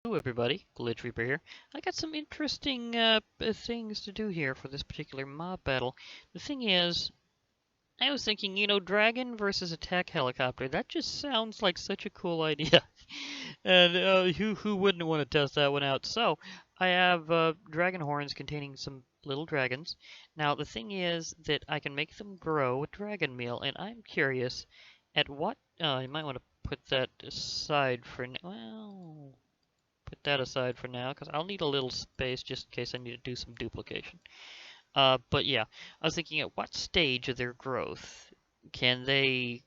Hello everybody, Glitch Reaper here. I got some interesting things to do here for this particular mob battle. The thing is, I was thinking, dragon versus attack helicopter. That just sounds like such a cool idea. And who wouldn't want to test that one out? So, I have dragon horns containing some little dragons. Now, the thing is that I can make them grow with dragon meal, and I'm curious at what... you might want to put that aside for now. Well, put that aside for now, because I'll need a little space just in case I need to do some duplication. But yeah, I was thinking at what stage of their growth can they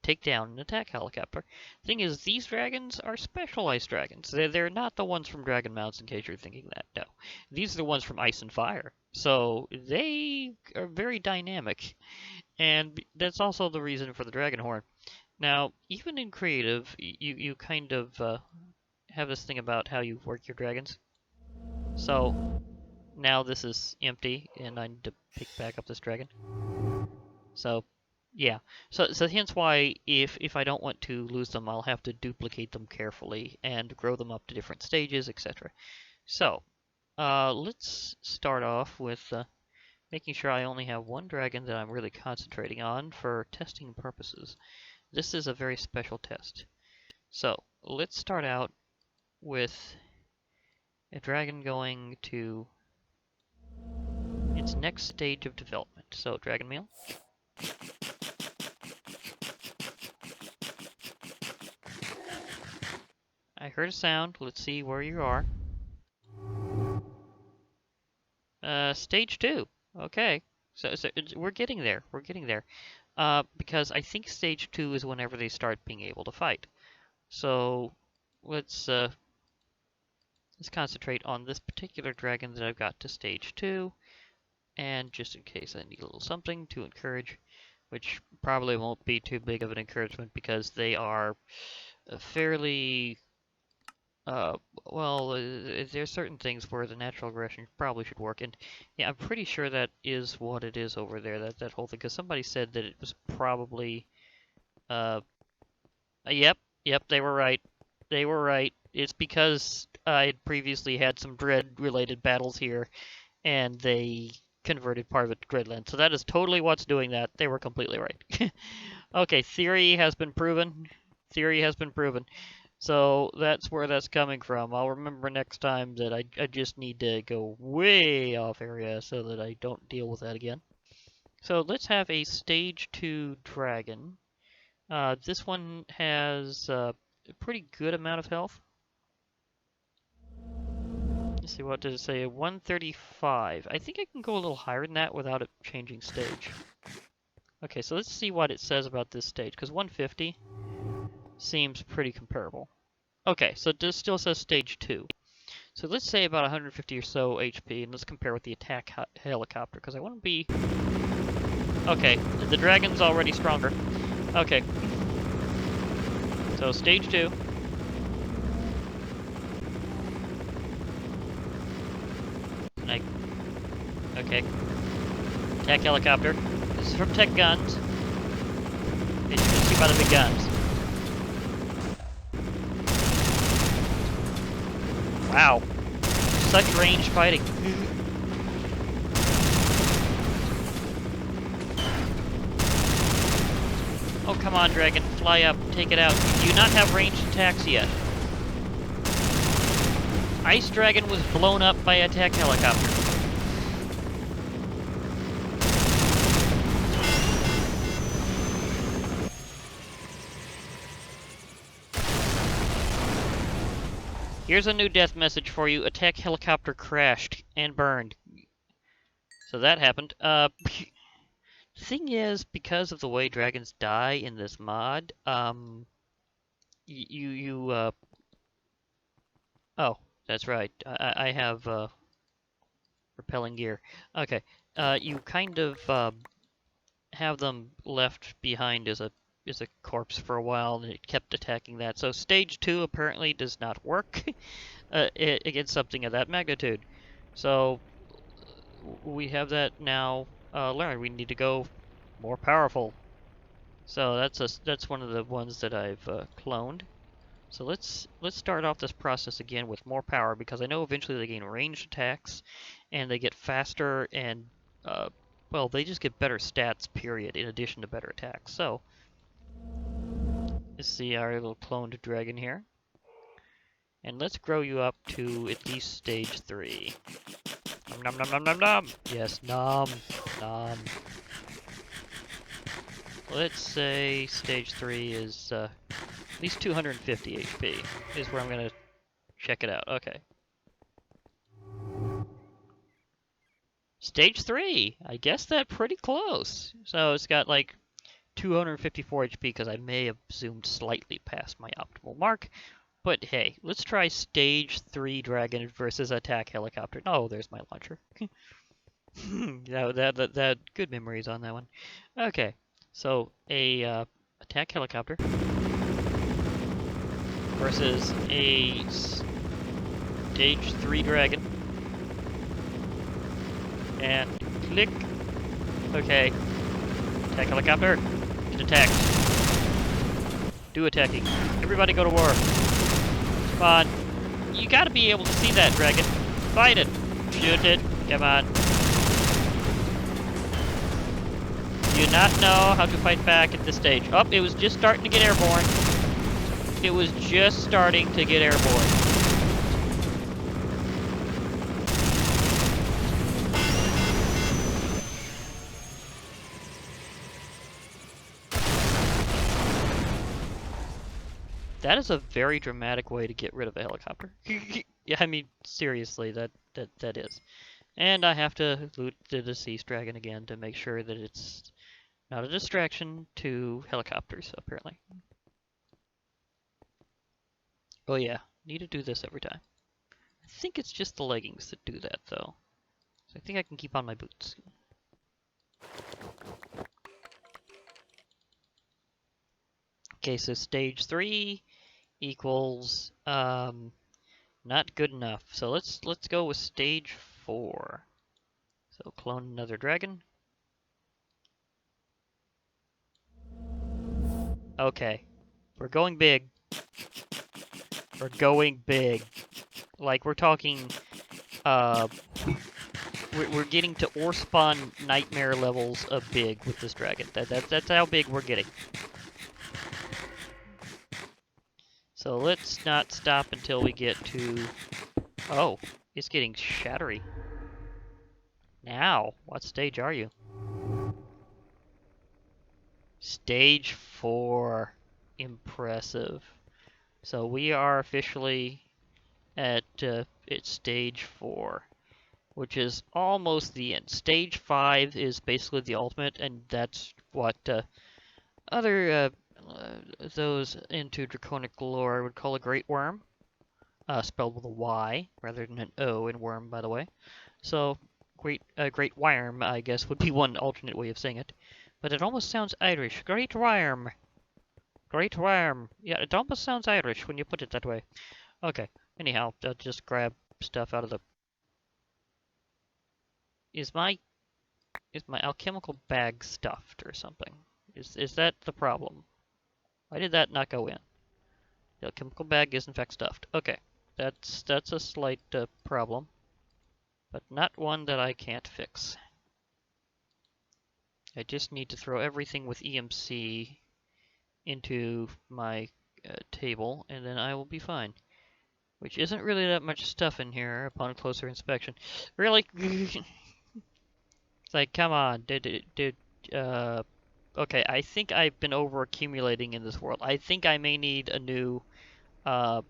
take down an attack helicopter? Thing is, these dragons are specialized dragons. They're not the ones from Dragon Mounts, in case you're thinking that. No, these are the ones from Ice and Fire. So they are very dynamic, and that's also the reason for the Dragon Horn. Now, even in creative, you kind of have this thing about how you work your dragons. So now this is empty, and I need to pick back up this dragon. So yeah, so hence why if I don't want to lose them, I'll have to duplicate them carefully and grow them up to different stages, etc. So let's start off with making sure I only have one dragon that I'm really concentrating on for testing purposes. This is a very special test. So let's start out with a dragon going to its next stage of development. So, dragon meal. I heard a sound. Let's see where you are. Stage 2. Okay. So we're getting there. We're getting there. Because I think stage 2 is whenever they start being able to fight. So, let's concentrate on this particular dragon that I've got to stage 2. And just in case I need a little something to encourage, which probably won't be too big of an encouragement because they are fairly well, there's certain things where the natural aggression probably should work, and yeah, I'm pretty sure that is what it is over there, that whole thing, because somebody said that it was probably, uh, yep, they were right. They were right. It's because I had previously had some dread-related battles here, and they converted part of it to Gridland. So that is totally what's doing that. They were completely right. Okay, theory has been proven. Theory has been proven. So that's where that's coming from. I'll remember next time that I just need to go way off area so that I don't deal with that again. So let's have a stage 2 dragon. This one has a pretty good amount of health. Let's see, what did it say? 135. I think I can go a little higher than that without it changing stage. Okay, so let's see what it says about this stage, because 150 seems pretty comparable. Okay, so this still says stage 2. So let's say about 150 or so HP, and let's compare with the attack helicopter, because I want to be... Okay, the dragon's already stronger. Okay. So stage 2. Okay. Attack helicopter. This is from Techguns. As you can see by the big guns. Wow. Such ranged fighting. Oh, come on, dragon. Fly up. Take it out. You do not have ranged attacks yet. Ice Dragon was blown up by attack helicopter. Here's a new death message for you. Attack helicopter crashed and burned. So that happened. Thing is, because of the way dragons die in this mod, oh, that's right. I have, repelling gear. Okay. You kind of, have them left behind as a corpse for a while, and it kept attacking that. So stage 2 apparently does not work against something of that magnitude. So we have that now learned. We need to go more powerful. So that's one of the ones that I've cloned. So let's start off this process again with more power because I know eventually they gain ranged attacks and they get faster and uh, well, they just get better stats, period, in addition to better attacks. So let's see our little cloned dragon here. And let's grow you up to at least stage 3. Nom nom nom nom nom! Yes, nom, nom. Let's say stage 3 is at least 250 HP is where I'm going to check it out. Okay. Stage 3! I guess that pretty close. So it's got like 254 HP because I may have zoomed slightly past my optimal mark. But hey, let's try stage 3 dragon versus attack helicopter. Oh, there's my launcher. that good memories on that one. Okay, so a attack helicopter versus a stage 3 dragon. And click. Okay. Attack helicopter. Get attacked. Do attacking. Everybody go to war. Come on. You gotta be able to see that, dragon. Fight it. Shoot it. Come on. Do you not know how to fight back at this stage? Oh, it was just starting to get airborne. It was just starting to get airborne. That is a very dramatic way to get rid of a helicopter. Yeah, I mean, seriously, that is. And I have to loot the deceased dragon again to make sure that it's not a distraction to helicopters, apparently. Oh yeah, need to do this every time. I think it's just the leggings that do that, though. So I think I can keep on my boots. Okay, so stage 3 equals not good enough. So let's go with stage 4. So clone another dragon. Okay, we're going big. We're going big. Like we're talking, uh, we're getting to ore spawn nightmare levels of big with this dragon. That's how big we're getting. So let's not stop until we get to... Oh, it's getting shattery. Now, what stage are you? Stage 4. Impressive. So we are officially at stage 4, which is almost the end. Stage 5 is basically the ultimate, and that's what other those into draconic lore would call a great worm. Spelled with a Y rather than an O in worm, by the way. So, great worm, I guess, would be one alternate way of saying it. But it almost sounds Irish. Great worm. Great worm. Yeah, it almost sounds Irish when you put it that way. Okay. Anyhow, I'll just grab stuff out of the... Is my alchemical bag stuffed or something? Is that the problem? Why did that not go in? The alchemical bag is in fact stuffed. Okay. That's a slight problem, but not one that I can't fix. I just need to throw everything with EMC into my table, and then I will be fine. Which isn't really that much stuff in here upon closer inspection. Really? It's like, come on, okay, I think I've been over accumulating in this world. I think I may need a new, uh,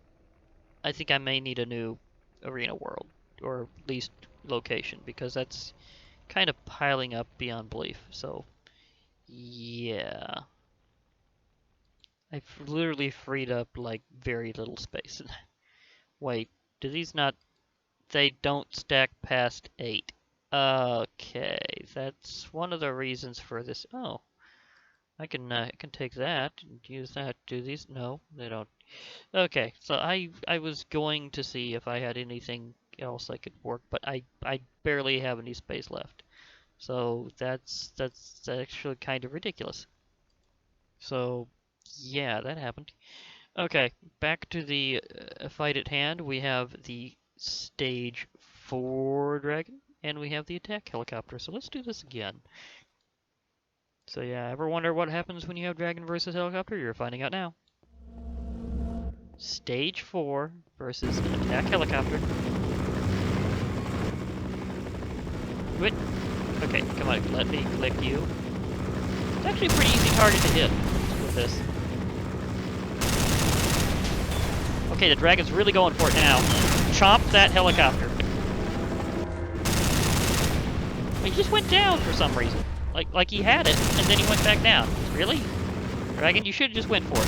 arena world, or at least location, because that's kind of piling up beyond belief. So, yeah. I've literally freed up, like, very little space. Wait, do these not... They don't stack past 8. Okay, that's one of the reasons for this. Oh, I can take that and use that. Do these? No, they don't. Okay, so I was going to see if I had anything else I could work, but I barely have any space left. So that's actually kind of ridiculous. So yeah, that happened. Okay, back to the fight at hand. We have the stage 4 dragon, and we have the attack helicopter. So let's do this again. So yeah, ever wonder what happens when you have dragon versus helicopter? You're finding out now. Stage 4 versus an attack helicopter. Wait. Okay, come on, let me click you. It's actually a pretty easy target to hit with this. Okay, the dragon's really going for it now. Chomp that helicopter. He just went down for some reason. Like he had it, and then he went back down. Really? Dragon, you should have just went for it.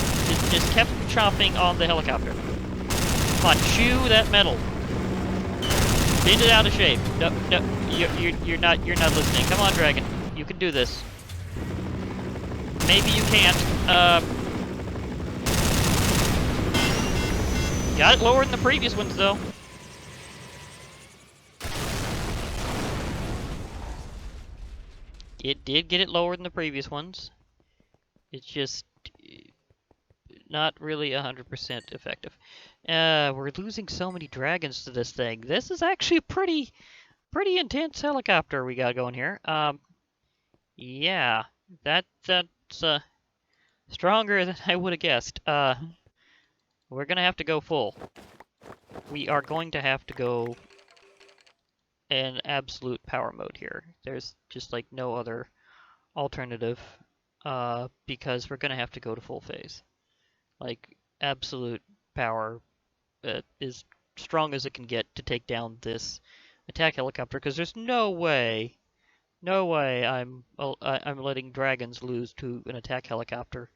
Just kept chomping on the helicopter. Come on, chew that metal. Bend it out of shape. No, you're not listening. Come on, Dragon. You can do this. Maybe you can't. Got it lower than the previous ones, though. It did get it lower than the previous ones. It's just not really 100% effective. We're losing so many dragons to this thing. This is actually a pretty intense helicopter we got going here. Yeah, that's stronger than I would have guessed. We're gonna have to go full. We are going to have to go in absolute power mode here. There's just like no other alternative, because we're gonna have to go to full phase. Like absolute power is strong as it can get to take down this attack helicopter. Because there's no way I'm letting dragons lose to an attack helicopter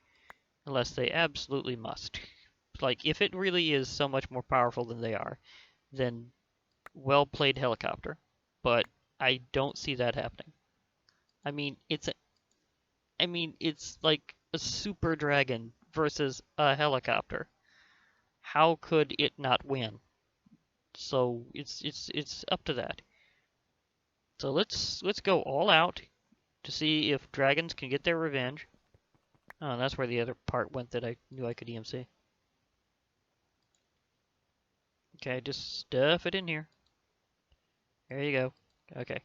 unless they absolutely must. Like if it really is so much more powerful than they are, then well played helicopter. But I don't see that happening. I mean, it's like a super dragon versus a helicopter. How could it not win? So it's up to that. So let's go all out to see if dragons can get their revenge. Oh, that's where the other part went that I knew I could EMC. Okay, just stuff it in here. There you go. Okay.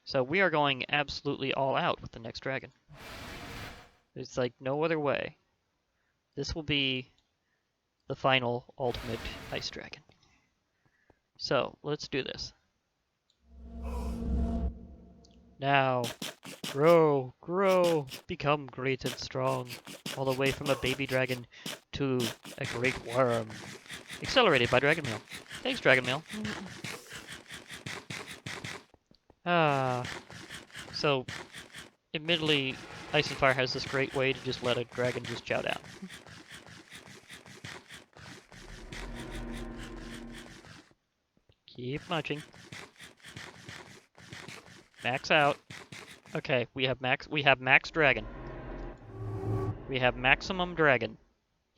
So we are going absolutely all out with the next dragon. There's like no other way. This will be the final ultimate ice dragon. So let's do this. Now, grow, grow, become great and strong, all the way from a baby dragon to a great worm. Accelerated by Dragon Mail. Thanks, Dragon Mail. So, admittedly, Ice and Fire has this great way to just let a dragon just chow down. Keep munching. Max out. Okay, we have max dragon. We have maximum dragon.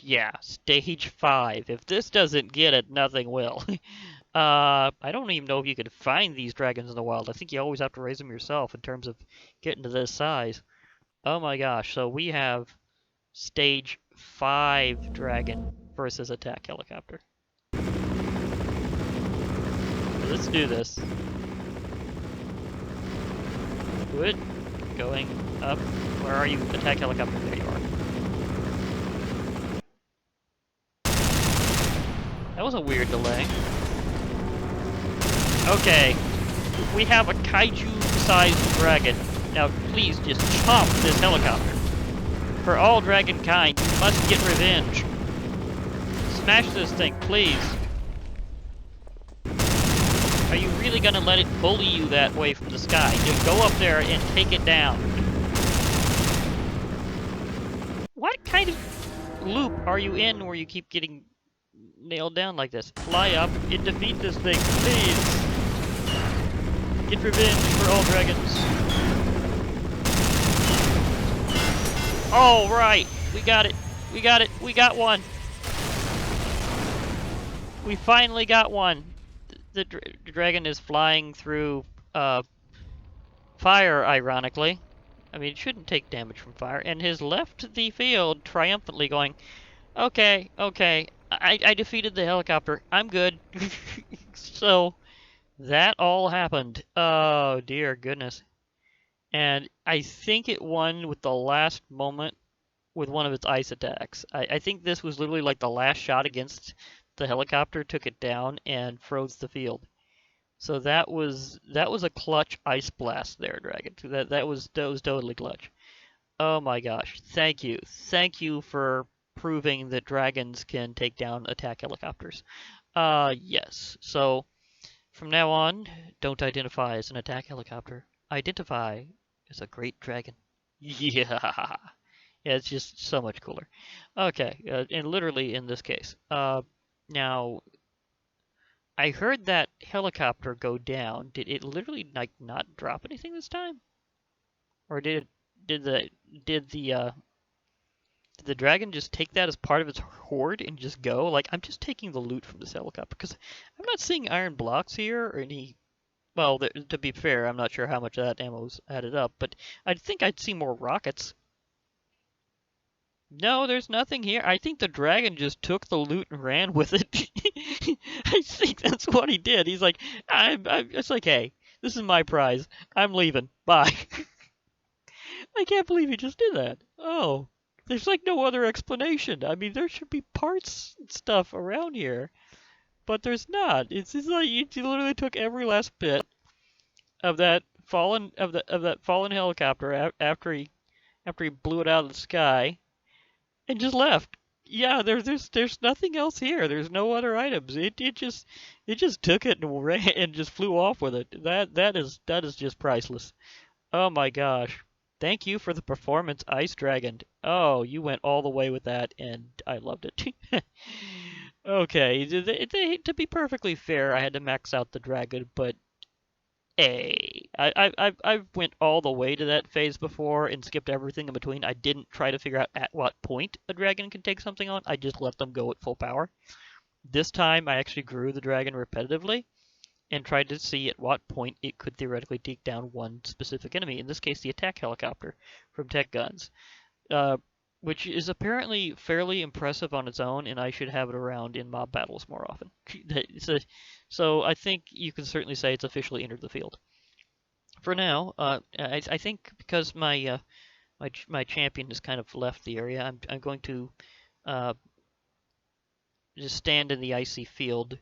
Yeah, stage 5. If this doesn't get it, nothing will. I don't even know if you could find these dragons in the wild. I think you always have to raise them yourself in terms of getting to this size. Oh my gosh, so we have stage 5 dragon versus attack helicopter. So let's do this. Good. Going up. Where are you? Attack helicopter. There you are. That was a weird delay. Okay. We have a kaiju-sized dragon. Now, please just chomp this helicopter. For all dragon kind, you must get revenge. Smash this thing, please. Are you really gonna let it bully you that way from the sky? Just go up there and take it down. What kind of loop are you in where you keep getting nailed down like this? Fly up and defeat this thing, please. Get revenge for all dragons. All right, we got it. We got it. We got one. We finally got one. The dragon is flying through fire, ironically. I mean, it shouldn't take damage from fire. And has left the field triumphantly going, Okay, okay. I defeated the helicopter. I'm good. So that all happened. Oh dear goodness. And I think it won with the last moment with one of its ice attacks. I think this was literally like the last shot against the helicopter took it down and froze the field. So that was a clutch ice blast there, Dragon. That was totally clutch. Oh my gosh. Thank you. Thank you for proving that dragons can take down attack helicopters. Yes. So from now on, don't identify as an attack helicopter. Identify as a great dragon. Yeah. Yeah, it's just so much cooler. Okay, and literally in this case. Now I heard that helicopter go down. Did it literally like not drop anything this time, or did the did the uh, did the dragon just take that as part of its hoard and just go? Like I'm just taking the loot from this helicopter because I'm not seeing iron blocks here or any. Well, to be fair, I'm not sure how much of that ammo's added up, but I think I'd see more rockets. No, there's nothing here. I think the dragon just took the loot and ran with it. I think that's what he did. He's like, it's like, hey, this is my prize. I'm leaving. Bye. I can't believe he just did that. Oh, there's like no other explanation. I mean, there should be parts and stuff around here, but there's not. It's just like he literally took every last bit of that fallen helicopter after he blew it out of the sky and just left. Yeah, there's nothing else here. There's no other items. It just took it and ran and just flew off with it. That is just priceless. Oh my gosh. Thank you for the performance, Ice Dragon. Oh, you went all the way with that, and I loved it. Okay, to be perfectly fair, I had to max out the dragon, but hey, I've went all the way to that phase before and skipped everything in between. I didn't try to figure out at what point a dragon can take something on. I just let them go at full power. This time, I actually grew the dragon repetitively and tried to see at what point it could theoretically take down one specific enemy. In this case, the attack helicopter from Techguns, uh, which is apparently fairly impressive on its own, and I should have it around in mob battles more often. So I think you can certainly say it's officially entered the field. For now, I think because my champion has kind of left the area, I'm going to uh, just stand in the icy field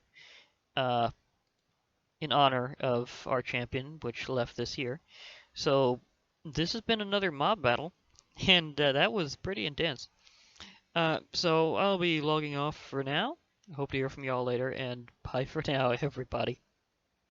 uh, in honor of our champion, which left this year. So this has been another mob battle, and that was pretty intense. So I'll be logging off for now. Hope to hear from y'all later, and bye for now, everybody.